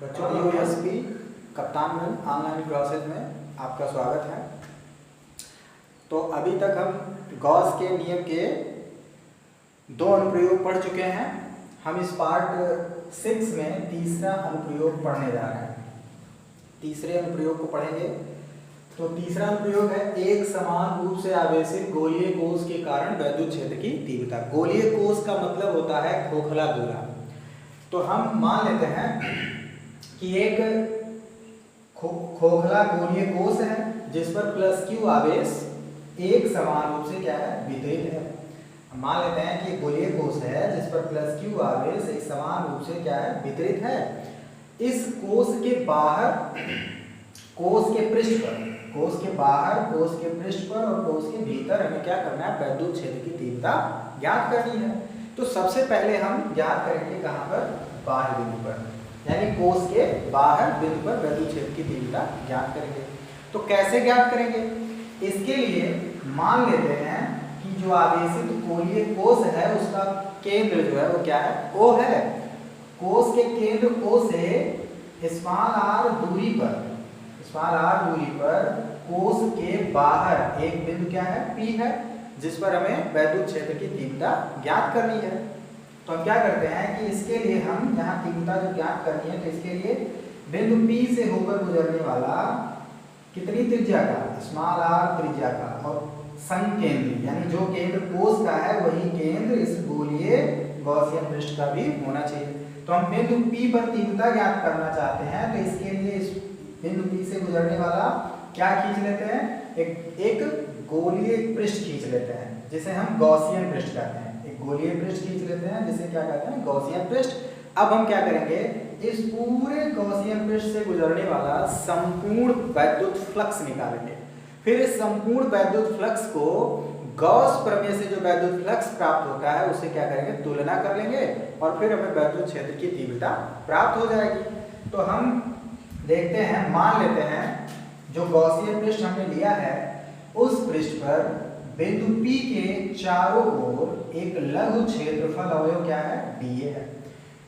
बच्चों यूएसपी कप्तान मिल online classes में आपका स्वागत है। तो अभी तक हम गॉस के नियम के दो अनुप्रयोग पढ़ चुके हैं। हम इस पार्ट 6 में तीसरा अनुप्रयोग पढ़ने जा रहे हैं। तीसरे अनुप्रयोग को पढ़ेंगे। तो तीसरा अनुप्रयोग है एक समान रूप से आवेशित गोलीय कोश के कारण वैद्युत क्षेत्र की तीव्रता। गोलीय कोश का मतलब होता है खोखला गोला। तो हम मान लेते हैं कि एक खोखला गोलीय कोश है जिस पर प्लस क्यू आवेश एक समान रूप से क्या है, वितरित है। मान लेते हैं कि गोलीय कोश है जिस पर प्लस क्यू आवेश एक समान रूप से क्या है, वितरित है। इस कोश के बाहर, कोश के पृष्ठ पर, कोश के बाहर, कोश के पृष्ठ पर और कोश के भीतर हमें क्या करना है, वैद्युत क्षेत्र की तीव्रता ज्ञात करनी है। तो सबसे पहले हम ज्ञात करेंगे कहाँ पर, बाहर बिंदु पर, यानी कोश के बाहर बिंदु पर वैद्युत क्षेत्र की तीव्रता ज्ञात करेंगे। तो कैसे ज्ञात करेंगे, इसके लिए मान लेते हैं कि जो आवेशित गोलीय कोश है उसका केंद्र जो है वो क्या है, O है। कोश के केंद्र O से स्मॉल r दूरी पर, स्मॉल r दूरी पर कोश के बाहर एक बिंदु क्या है, P है, जिस पर हमें वैद्युत क्षेत्र की तीव्रता ज्ञात करनी है। तो हम क्या करते हैं कि इसके लिए हम यहाँ तीव्रता जो ज्ञात करनी है, तो इसके लिए बिंदु P से होकर गुजरने वाला कितनी त्रिज्या का, स्मॉल r त्रिज्या का, और संकेंद्र यानी जो केंद्र कोश का है वही केंद्र इस गोलीय गॉसियन पृष्ठ का भी होना चाहिए। तो हम बिंदु P पर तीव्रता ज्ञात करना चाहते हैं। तो इसके लिए इस बिंदु P से गुजरने वाला क्या खींच लेते हैं, एक गोलीय पृष्ठ खींच लेते हैं जिसे हम गॉसियन पृष्ठ कहते हैं। एक गोलीय पृष्ठ खींच लेते हैं जिसे क्या कहते हैं, गॉसियन पृष्ठ। अब हम क्या करेंगे, इस पूरे गॉसियन पृष्ठ से गुजरने वाला संपूर्ण वैद्युत फ्लक्स निकालेंगे। फिर इस संपूर्ण वैद्युत फ्लक्स को गॉस प्रमेय से जो वैद्युत फ्लक्स प्राप्त होता है उससे क्या करेंगे, तुलना कर लेंगे और फिर हमें वैद्युत क्षेत्र की तीव्रता प्राप्त हो जाएगी। तो हम देखते हैं, मान लेते हैं जो गॉसियन पृष्ठ हमने लिया है उस पृष्ठ पर बिंदु P के चारों ओर एक लघु क्षेत्रफल अवयव क्या है, dA है।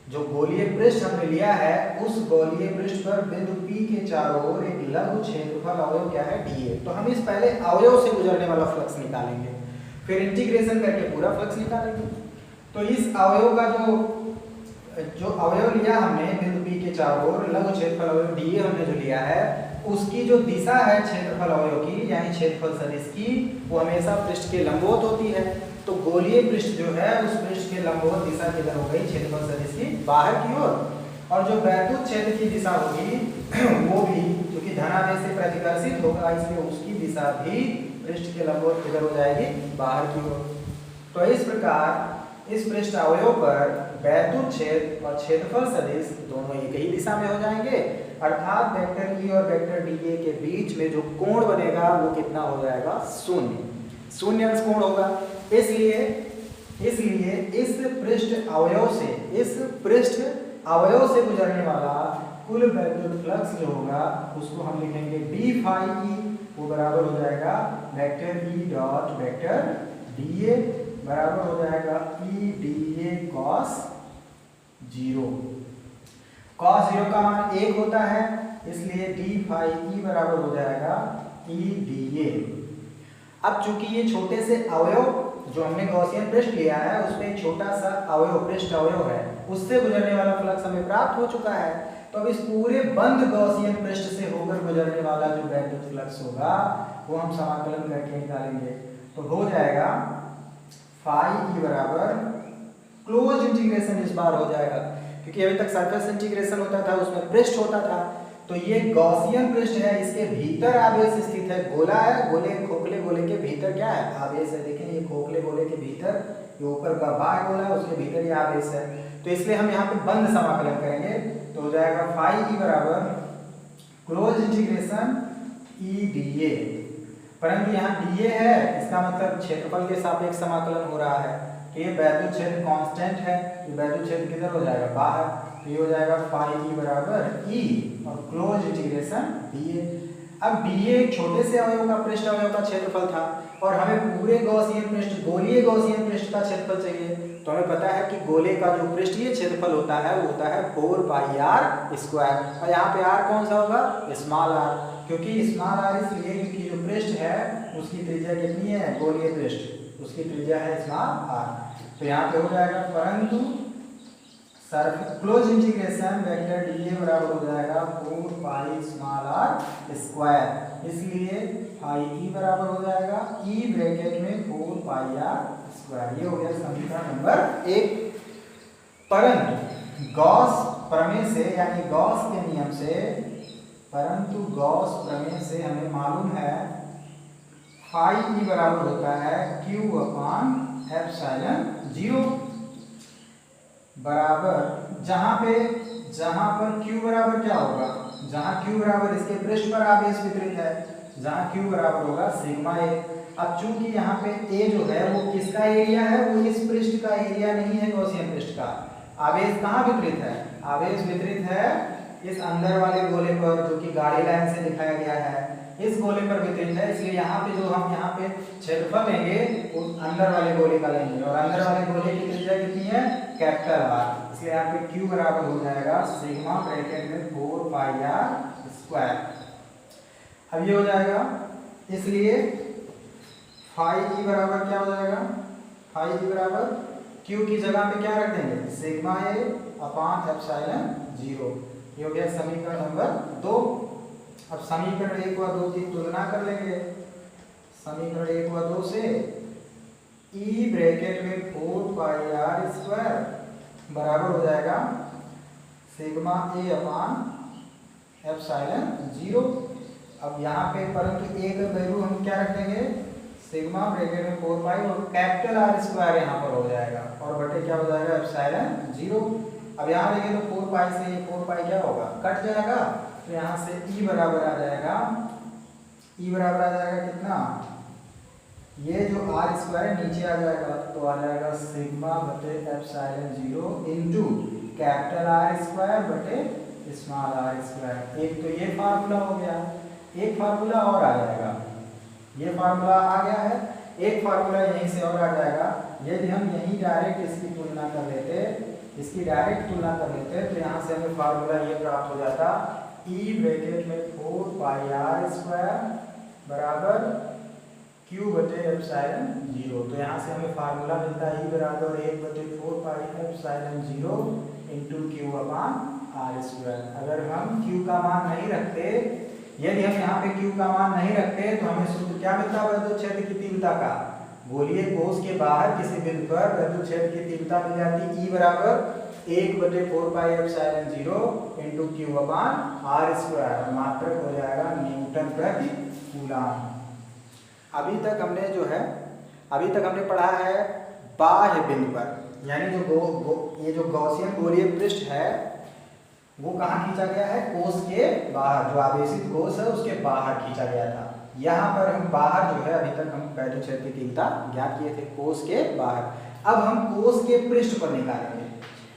जो गोलीय पृष्ठ हमने लिया है उस गोलीय पृष्ठ पर बिंदु P के चारों ओर एक लघु क्षेत्रफल अवयव क्या है, dA। तो हम इस पहले अवयव से गुजरने वाला फ्लक्स निकालेंगे, फिर इंटीग्रेशन करके पूरा फ्लक्स निकालेंगे। तो इस अवयव का जो अवयव लिया हमने बिंदु P के चारों ओर लघु क्षेत्रफल अवयव dA हमने जो लिया है उसकी जो दिशा है क्षेत्रफल अवयव की यानी क्षेत्रफल सदिश की, वो हमेशा पृष्ठ के लंबवत होती है। तो गोलीय पृष्ठ जो है उस पृष्ठ के लंबवत दिशा किधर हो गई, क्षेत्रफल सदिश की बाहर की ओर। और जो वैद्युत क्षेत्र की दिशा होगी वो भी क्योंकि धनावेश से प्रतिकर्षित होगा इसलिए उसकी दिशा भी पृष्ठ के लंबवत किधर हो जाएगी, बाहर की ओर। तो इस प्रकार इस पृष्ठ अवयव पर वैद्युत क्षेत्र और क्षेत्रफल सदिश दोनों एक ही दिशा में हो जाएंगे, अर्थात वेक्टर E और वेक्टर dA के बीच में जो कोण बनेगा वो कितना हो जाएगा, शून्य अंश कोण होगा। इसलिए इस पृष्ठ अवयव से गुजरने वाला कुल वैद्युत फ्लक्स जो होगा उसको हम लिखेंगे d phi E, वो बराबर हो जाएगा vector E dot vector dA बराबर हो जाएगा E dA cos 0। cos 0 का मान 1 होता है इसलिए d phi E बराबर हो जाएगा E dA। अब चूंकि ये छोटे से अवयव जो हमने गॉसियन पृष्ठ लिया है उसमें एक छोटा सा अवयव, पृष्ठ अवयव है, उससे गुजरने वाला फ्लक्स हमें प्राप्त हो चुका है। तो अब इस पूरे बंद गॉसियन पृष्ठ से होकर गुजरने वाला जो वैद्युत फ्लक्स होगा वो हम समाकलन करके निकालेंगे। तो हो जाएगा phi E बराबर क्लोज इंटीग्रेशन इस बार हो जाएगा, क्योंकि अभी तक सरफेस इंटीग्रेशन होता था उसमें पृष्ठ होता था। तो ये गॉसियन पृष्ठ है, इसके भीतर आवेश स्थित है, गोला है, खोखले गोले के भीतर क्या है, आवेश है। देखें ये खोखले गोले के भीतर ये ऊपर का बाह्य गोला है उसके भीतर ये आवेश है। तो इसलिए हम यहाँ पे बंद समाकलन करेंगे तो हो जाएगा phi E बराबर क्लोज इंटीग्रेशन E dA। परंतु यहाँ dA है इसका मतलब क्षेत्रफल के सापेक्ष समाकलन हो रहा है कि ये वैद्युत क्षेत्र कांस्टेंट है, ये वैद्युत क्षेत्र किधर हो जाएगा, बाहर। तो ये हो जाएगा phi E बराबर E और क्लोज इंटीग्रेशन dA। अब dA एक छोटे से अवयव का, पृष्ठ अवयव का क्षेत्रफल था और हमें पूरे गॉसियन पृष्ठ, गोलीय गॉसियन पृष्ठ का क्षेत्रफल चाहिए। तो हमें पता है कि गोले का जो पृष्ठीय क्षेत्रफल होता है वो होता है 4 पाई आर स्क्वायर, और यहाँ पे आर कौन सा होगा, स्मॉल आर, क्योंकि स्मॉल आर इसलिए क्योंकि जो पृष्ठ है उसकी त्रिज्या कितनी है, गोलीय पृष्ठ, उसकी त्रिज्या है स्मॉल आर। तो यहाँ पे हो जाएगा परंतु क्लोज इंटीग्रेशन वेक्टर डी बराबर हो जाएगा 4 पाई स्मॉल आर स्क्वायर, इसलिए फाई ई बराबर हो जाएगा ई ब्रैकेट में 4 पाई आर स्क्वायर। ये हो गया समीकरण नंबर 1। परंतु गॉस प्रमेय से यानी गॉस के नियम से, परंतु गॉस प्रमेय से हमें मालूम है फाई ई बराबर होता है क्यू अपान एप्सिलॉन 0 बराबर, जहां पर q बराबर क्या होगा, जहां q बराबर इसके पृष्ठ पर आवेश वितरित है, जहां q बराबर होगा सिग्मा ए। अब चूंकि यहाँ पे a जो है वो किसका एरिया है, वो इस पृष्ठ का एरिया नहीं है गॉसियन पृष्ठ का। आवेश कहाँ वितरित है, आवेश वितरित है इस अंदर वाले गोले पर, जो कि गाढ़ी लाइन से दिखाया गया है, इस गोले पर वितरित है। इसलिए यहाँ पे जो हम यहाँ पे क्षेत्रफल लेंगे वो अंदर वाले गोले का लेंगे, और अंदर वाले गोले की त्रिज्या कितनी है, कैपिटल आर, इसलिए यहाँ पे q बराबर हो जाएगा सिग्मा ब्रैकेट में 4 पाई आर स्क्वायर। अब ये हो जाएगा, इसलिए फाई ई बराबर क्या हो जाएगा, फाई ई बराबर q की जगह पे क्या रख देंगे, सिग्मा ए अपान एप्सिलॉन 0। ये हो गया समीकरण नंबर 2। अब समीकरण 1 व 2 की तुलना कर लेंगे। समीकरण 1 व 2 से ई ब्रैकेट में 4 पाई आर स्क्वायर बराबर हो जाएगा सिग्मा ए अपान एप्सिलॉन 0। अब यहाँ पे परंतु ए का वैल्यू हम क्या रख देंगे, सिग्मा ब्रैकेट में 4 पाई और कैपिटल आर स्क्वायर यहाँ पर हो जाएगा, और बटे क्या हो जाएगा एप्सिलॉन 0। अब यहाँ देखें तो 4 पाई से 4 पाई क्या होगा, कट जाएगा, तो यहाँ से ई बराबर आ जाएगा, ई बराबर आ जाएगा कितना, ये जो आर स्क्वायर नीचे आ जाएगा, तो आ जाएगा सिग्मा बटे epsilon 0 into capital R square बटे स्मॉल आर स्क्वायर। एक तो ये फार्मूला हो गया, एक फार्मूला और आ जाएगा, ये फार्मूला आ गया है, एक फार्मूला यहीं से और आ जाएगा। यदि हम यहीं डायरेक्ट इसकी तुलना कर लेते, इसकी डायरेक्ट तुलना कर लेते, तो यहाँ से हमें फार्मूला ये प्राप्त हो जाता, ई ब्रैकेट में 4 पाई आर स्क्वायर बराबर q बटे एप्सिलॉन 0। तो यहाँ से हमें फार्मूला मिलता है ई बराबर 1 बटे 4 pi epsilon 0 into q upon r square. अगर हम q का मान नहीं रखते, यदि हम यहाँ पे q का मान नहीं रखते, तो हमें सूत्र क्या मिलता है, वैद्युत क्षेत्र की तीव्रता का, गोलीय कोश के बाहर किसी बिंदु पर वैद्युत क्षेत्र की तीव्रता मिल जाती ई बराबर 1 बटे 4 pi epsilon 0 into q upon r square, मात्रक हो जाएगा न्यूटन प्रति कूलम। अभी तक हमने पढ़ा है बाह्य बिंदु पर, यानी जो ये जो गॉसियन गोलीय पृष्ठ है वो कहाँ खींचा गया है, कोश के बाहर, जो आवेशित कोश है उसके बाहर खींचा गया था। यहाँ पर हम बाहर जो है, अभी तक हम वैद्युत क्षेत्र की तीव्रता ज्ञात किए थे कोश के बाहर। अब हम कोश के पृष्ठ पर निकालेंगे,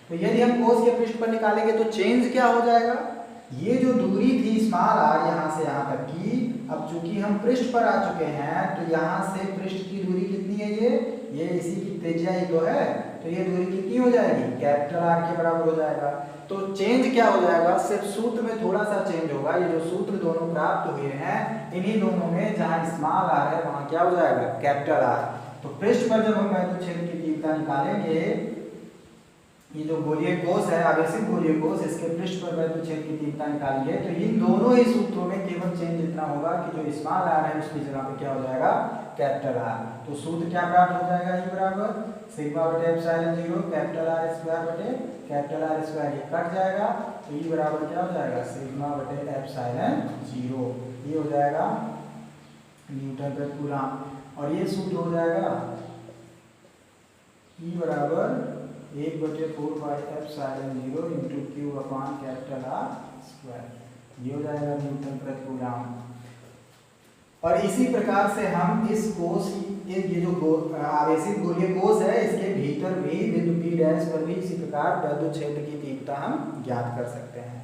तो यदि हम कोश के पृष्ठ पर निकालेंगे तो चेंज क्या हो जाएगा, ये जो दूरी थी स्मॉल आर यहाँ से यहाँ तक की, अब चूंकि हम पृष्ठ पर आ चुके हैं, तो यहाँ से पृष्ठ की दूरी कितनी है, ये इसी की त्रिज्या ही तो है, तो ये दूरी कितनी हो जाएगी, कैपिटल आर के बराबर हो जाएगा। तो चेंज क्या हो जाएगा, सिर्फ सूत्र में थोड़ा सा चेंज होगा। ये जो सूत्र दोनों प्राप्त हुए हैं, इन्हीं दोनों में जहाँ स्मॉल आर है वहाँ क्या हो जाएगा, कैपिटल आर। तो पृष्ठ पर जब हम वैद्युत क्षेत्र की तीव्रता निकालेंगे, ये जो गोलीय कोश है, आवेशित गोलीय कोश, इसके पृष्ठ पर वैद्युत क्षेत्र की तीव्रता निकालेंगे, तो इन दोनों ही सूत्रों में केवल चेंज इतना होगा कि जो स्मॉल आर है उसकी जगह पे क्या हो जाएगा, कैपिटल आर। तो सूत्र क्या प्राप्त हो जाएगा, ई बराबर सिग्मा बटे एप्सिलॉन 0 कैपिटल आर स्क्वायर बटे कैपिटल आर स्क्वायर, ये कट जाएगा, तो ई बराबर क्या हो जाएगा, सिग्मा बटे एप्सिलॉन 0, ये हो जाएगा न्यूटन प्रति कूलम। और ये सूत्र हो जाएगा ई बराबर 1 बटे 4 पाई एप्सिलॉन 0 इंटू क्यू अपान कैपिटल आर स्क्वायर, ये हो जाएगा न्यूटन प्रति कूलम। और इसी प्रकार से हम इस कोश, ये जो आवेशित गोलीय कोश है, इसके भीतर भी बिंदु P' पर भी इसी प्रकार वैद्युत क्षेत्र की तीव्रता हम ज्ञात कर सकते हैं।